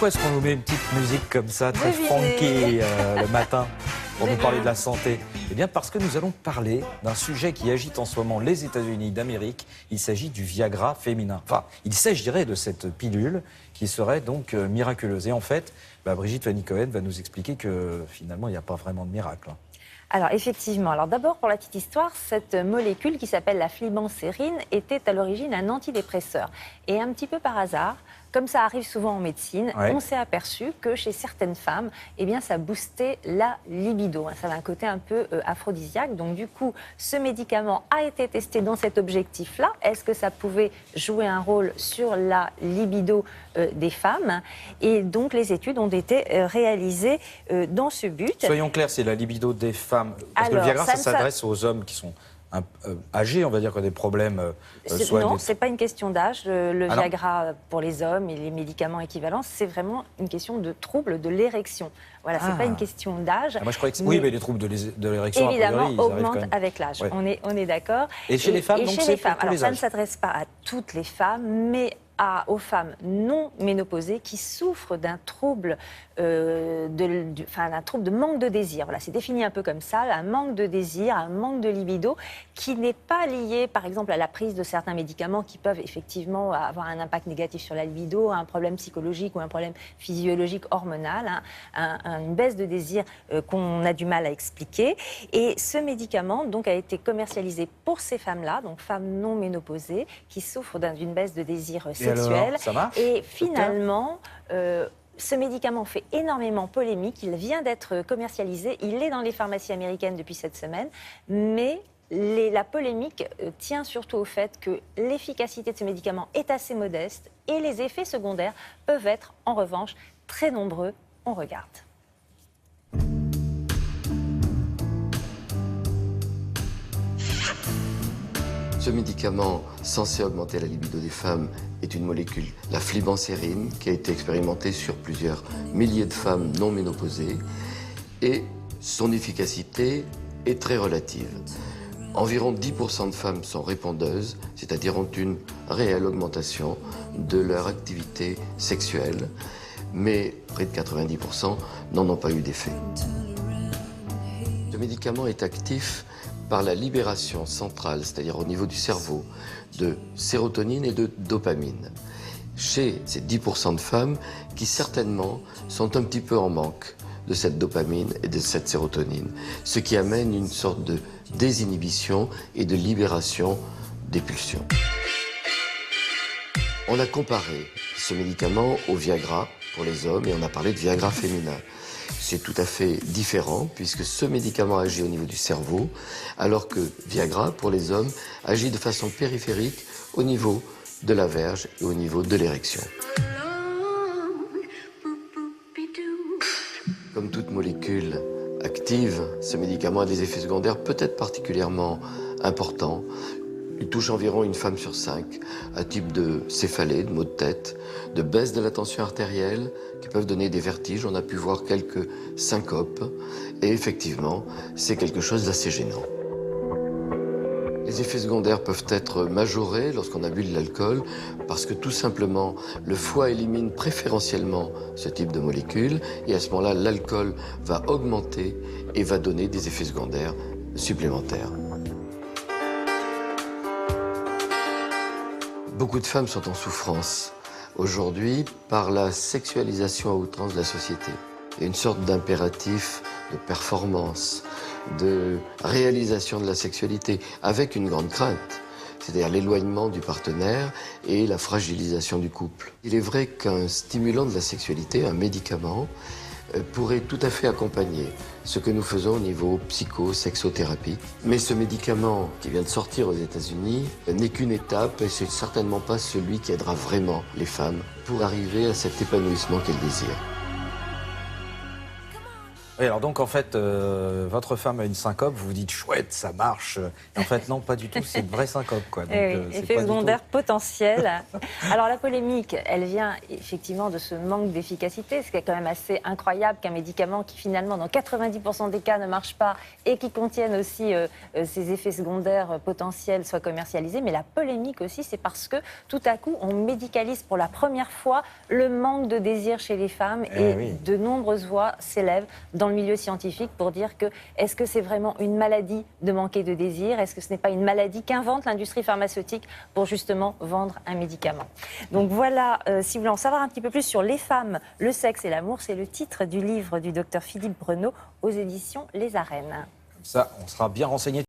Pourquoi est-ce qu'on nous met une petite musique comme ça, très Devinez. funky le matin pour nous parler de la santé? Eh bien parce que nous allons parler d'un sujet qui agite en ce moment les États-Unis d'Amérique. Il s'agit du Viagra féminin. Enfin, il s'agirait de cette pilule qui serait donc miraculeuse. Et en fait, Brigitte Fanny-Cohen va nous expliquer que finalement, il n'y a pas vraiment de miracle. Alors effectivement, d'abord pour la petite histoire, cette molécule qui s'appelle la flibansérin était à l'origine un antidépresseur. Et un petit peu par hasard, comme ça arrive souvent en médecine, Ouais. on s'est aperçu que chez certaines femmes, eh bien, ça boostait la libido. Ça avait un côté un peu aphrodisiaque. Donc du coup, ce médicament a été testé dans cet objectif-là. Est-ce que ça pouvait jouer un rôle sur la libido des femmes? Et donc les études ont été réalisées dans ce but. Soyons clairs, c'est la libido des femmes. Parce que le Alors, Viagra, ça ça ne s'adresse aux hommes qui sont âgés, on va dire, qui ont des problèmes. Non, c'est pas une question d'âge. Le Ah non. Viagra pour les hommes et les médicaments équivalents, c'est vraiment une question de trouble de l'érection. Voilà, c'est pas une question d'âge. Moi, je croyais que oui, mais les troubles de l'érection, a Évidemment, priori, ils arrivent augmentent quand même. avec l'âge. Ouais. On est d'accord. Et chez les femmes, donc, chez c'est les pour femmes. tous Alors, les ça ne âges. s'adresse pas à toutes les femmes, mais aux femmes non ménopausées qui souffrent d'un trouble, d'un trouble de manque de désir. Voilà, c'est défini un peu comme ça, un manque de désir, un manque de libido, qui n'est pas lié, par exemple, à la prise de certains médicaments qui peuvent effectivement avoir un impact négatif sur la libido, un problème psychologique ou un problème physiologique hormonal, une baisse de désir qu'on a du mal à expliquer. Et ce médicament donc a été commercialisé pour ces femmes-là, donc femmes non ménopausées, qui souffrent d'une baisse de désir sexuel. alors, ça marche, Et finalement, ce médicament fait énormément polémique. Il vient d'être commercialisé. Il est dans les pharmacies américaines depuis cette semaine. Mais la polémique tient surtout au fait que l'efficacité de ce médicament est assez modeste et les effets secondaires peuvent être, en revanche, très nombreux. On regarde. Ce médicament censé augmenter la libido des femmes est une molécule, la flibansérin, qui a été expérimentée sur plusieurs milliers de femmes non ménopausées, et son efficacité est très relative. Environ 10% de femmes sont répondeuses, c'est-à-dire ont une réelle augmentation de leur activité sexuelle, mais près de 90% n'en ont pas eu d'effet. Ce médicament est actif par la libération centrale, c'est-à-dire au niveau du cerveau, de sérotonine et de dopamine. Chez ces 10% de femmes qui certainement sont un petit peu en manque de cette dopamine et de cette sérotonine, ce qui amène une sorte de désinhibition et de libération des pulsions. On a comparé ce médicament au Viagra pour les hommes et on a parlé de Viagra féminin. C'est tout à fait différent puisque ce médicament agit au niveau du cerveau alors que Viagra pour les hommes agit de façon périphérique au niveau de la verge et au niveau de l'érection. Comme toute molécule active, ce médicament a des effets secondaires peut-être particulièrement importants. Il touche environ une femme sur 5, un type de céphalée, de maux de tête, de baisse de la tension artérielle qui peuvent donner des vertiges. On a pu voir quelques syncopes et effectivement, c'est quelque chose d'assez gênant. Les effets secondaires peuvent être majorés lorsqu'on a bu de l'alcool parce que tout simplement, le foie élimine préférentiellement ce type de molécule et à ce moment-là, l'alcool va augmenter et va donner des effets secondaires supplémentaires. Beaucoup de femmes sont en souffrance aujourd'hui par la sexualisation à outrance de la société. Il y a une sorte d'impératif de performance, de réalisation de la sexualité, avec une grande crainte, c'est-à-dire l'éloignement du partenaire et la fragilisation du couple. Il est vrai qu'un stimulant de la sexualité, un médicament, pourrait tout à fait accompagner ce que nous faisons au niveau psycho-sexothérapie. Mais ce médicament qui vient de sortir aux États-Unis n'est qu'une étape et c'est certainement pas celui qui aidera vraiment les femmes pour arriver à cet épanouissement qu'elles désirent. Oui, alors donc en fait, votre femme a une syncope, vous vous dites chouette, ça marche. Et en fait, non, pas du tout, c'est une vraie syncope. Quoi. Donc, Eh oui, c'est effet pas du secondaire potentiel. Alors la polémique, elle vient effectivement de ce manque d'efficacité. Ce qui est quand même assez incroyable qu'un médicament qui finalement dans 90% des cas ne marche pas et qui contienne aussi ces effets secondaires potentiels soit commercialisé. Mais la polémique aussi, c'est parce que tout à coup, on médicalise pour la première fois le manque de désir chez les femmes et oui. de nombreuses voix s'élèvent dans le milieu scientifique pour dire que est-ce que c'est vraiment une maladie de manquer de désir? Est-ce que ce n'est pas une maladie qu'invente l'industrie pharmaceutique pour justement vendre un médicament? Donc voilà, si vous voulez en savoir un petit peu plus sur les femmes, le sexe et l'amour, c'est le titre du livre du docteur Philippe Breneau aux éditions Les Arènes. Comme ça, on sera bien renseigné.